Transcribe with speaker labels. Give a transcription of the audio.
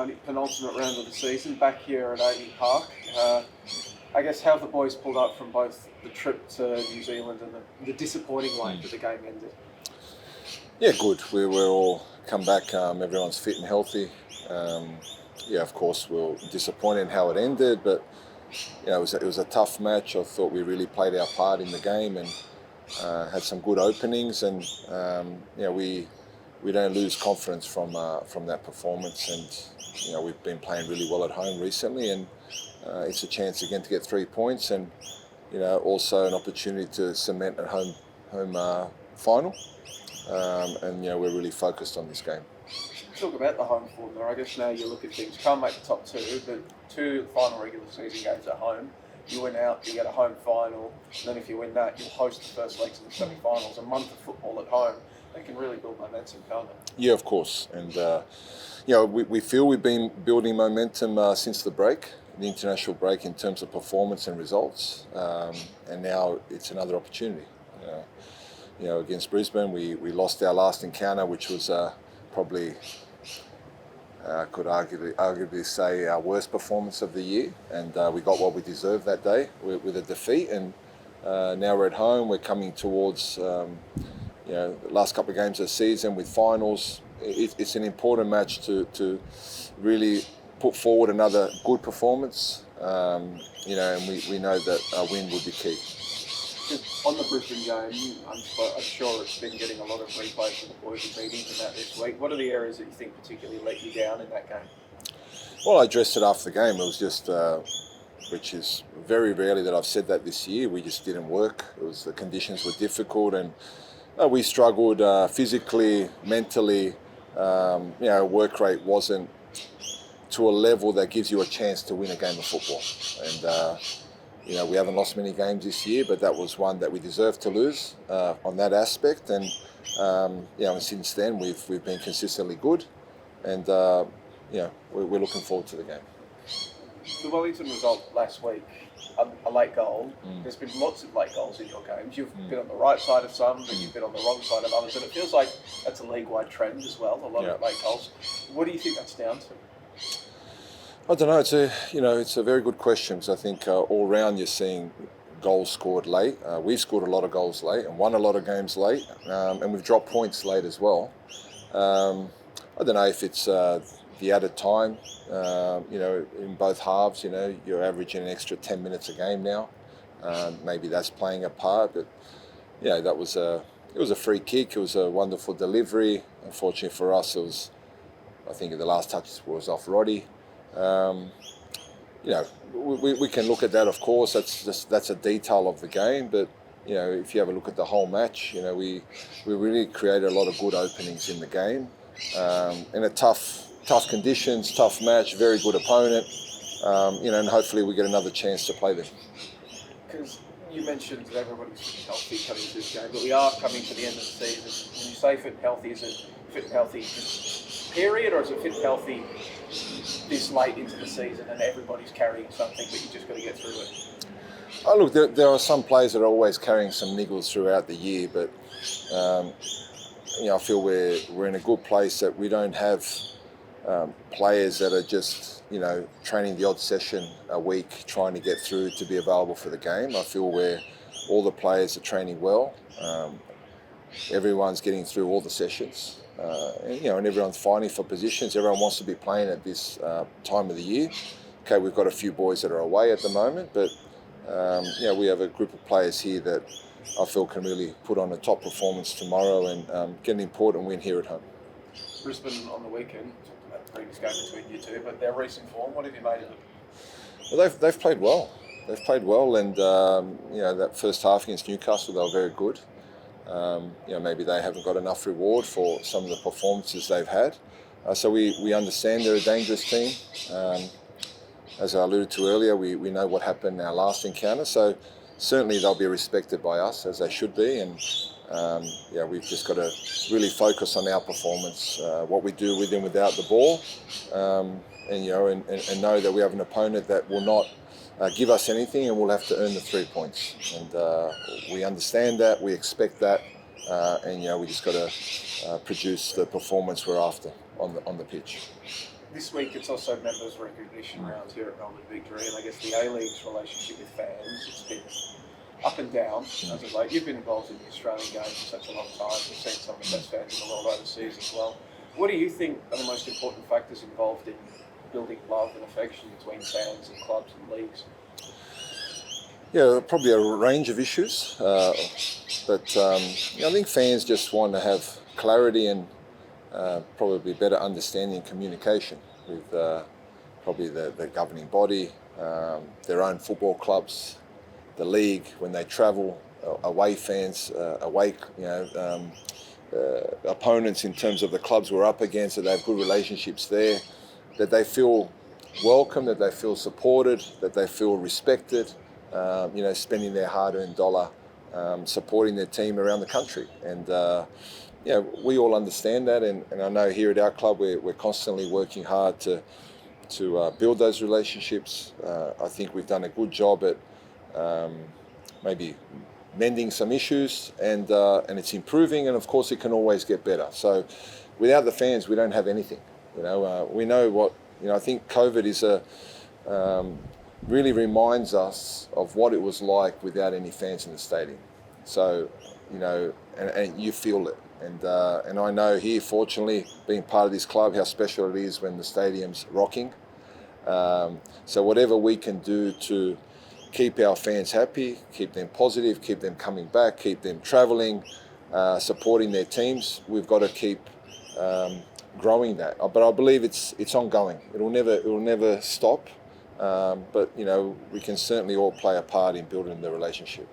Speaker 1: penultimate round of the season, back here at AAMI Park. I guess how have the boys pulled up from both the trip to New Zealand and the disappointing way that the game ended?
Speaker 2: Yeah, good. We're all come back. Everyone's fit and healthy. Of course, we're disappointed in how it ended, but it was a tough match. I thought we really played our part in the game and had some good openings, and we don't lose confidence from that performance. And we've been playing really well at home recently, and it's a chance again to get 3 points, and also an opportunity to cement a home final. We're really focused on this game.
Speaker 1: Talk about the home form there. I guess now you look at things, can't make the top two, but 2 final regular season games at home. You win out, you get a home final, and then if you win that, you'll host the first legs of the semi-finals. A month of football at home, they can really build momentum, can't they?
Speaker 2: Yeah, of course. And we feel we've been building momentum since the international break in terms of performance and results. And now it's another opportunity. Against Brisbane, we lost our last encounter, which was probably, could arguably say, our worst performance of the year. And we got what we deserved that day with a defeat. And now we're at home. We're coming towards the last couple of games of the season with finals. It's an important match to really put forward another good performance. And we know that a win would be key.
Speaker 1: On the Brisbane game, I'm sure it's been getting a lot of replays for the boys have been into that this week. What are the areas that you think particularly let you down in that game?
Speaker 2: Well, I addressed it after the game. It was just, which is very rarely that I've said that this year. We just didn't work. The conditions were difficult, and we struggled physically, mentally. Work rate wasn't to a level that gives you a chance to win a game of football. And we haven't lost many games this year, but that was one that we deserved to lose on that aspect. And and since then we've been consistently good, and we're looking forward to the game.
Speaker 1: The Wellington result last week, a late goal. There's been lots of late goals in your games. You've been on the right side of some, but you've been on the wrong side of others, and it feels like that's a league-wide trend as well. A lot of late goals. What do you think that's down to?
Speaker 2: I don't know. It's a very good question, because I think all round you're seeing goals scored late. We've scored a lot of goals late and won a lot of games late, and we've dropped points late as well. I don't know if it's the added time. In both halves, you're averaging an extra 10 minutes a game now. Maybe that's playing a part, but it was a free kick. It was a wonderful delivery. Unfortunately for us, I think the last touch was off Roddy. We can look at that, of course. That's a detail of the game, but if you have a look at the whole match, we really created a lot of good openings in the game. In a tough conditions, tough match, very good opponent, and hopefully we get another chance to play them.
Speaker 1: Because you mentioned that everybody's fit and healthy coming to this game, but we are coming to the end of the season. When you say fit and healthy, is it fit and healthy just period, or is it fit and healthy this late into the season and everybody's carrying something, but you just got to get through it?
Speaker 2: Oh, look, there are some players that are always carrying some niggles throughout the year, but I feel we're in a good place that we don't have players that are just training the odd session a week trying to get through to be available for the game. I feel all the players are training well. Everyone's getting through all the sessions. And everyone's fighting for positions. Everyone wants to be playing at this time of the year. Okay, we've got a few boys that are away at the moment, but we have a group of players here that I feel can really put on a top performance tomorrow and get an important win here at home.
Speaker 1: Brisbane on the weekend, talked about the previous game between you two, but their recent form, what have you made of it?
Speaker 2: Well, they've played well. They've played well, and that first half against Newcastle, they were very good. Maybe they haven't got enough reward for some of the performances they've had. So we understand they're a dangerous team. As I alluded to earlier, we know what happened in our last encounter. So certainly they'll be respected by us, as they should be. And we've just got to really focus on our performance, what we do with and without the ball, and know that we have an opponent that will not give us anything, and we'll have to earn the 3 points. And we understand that, we expect that, and we just got to produce the performance we're after on the pitch.
Speaker 1: this week it's also members recognition round here at Melbourne Victory, and I guess the A-League's relationship with fans, it's been up and down as of late. You've been involved in the Australian game for such a long time. You've seen some of the best fans in the world overseas as well. What do you think are the most important factors involved in building love and affection between fans and clubs and leagues?
Speaker 2: Yeah, probably a range of issues, but I think fans just want to have clarity and probably better understanding and communication with probably the governing body, their own football clubs, the league when they travel, away fans, opponents in terms of the clubs we're up against, that they have good relationships there, that they feel welcome, that they feel supported, that they feel respected, spending their hard-earned dollar supporting their team around the country. And we all understand that, and I know here at our club we're constantly working hard to build those relationships. I think we've done a good job at maybe mending some issues, and it's improving, and of course it can always get better. So without the fans we don't have anything. We know what, I think COVID is really reminds us of what it was like without any fans in the stadium. So, and you feel it. And I know here, fortunately, being part of this club, how special it is when the stadium's rocking. So whatever we can do to keep our fans happy, keep them positive, keep them coming back, keep them travelling, supporting their teams, we've got to keep growing that. But I believe it's ongoing. It'll never stop. But we can certainly all play a part in building the relationship.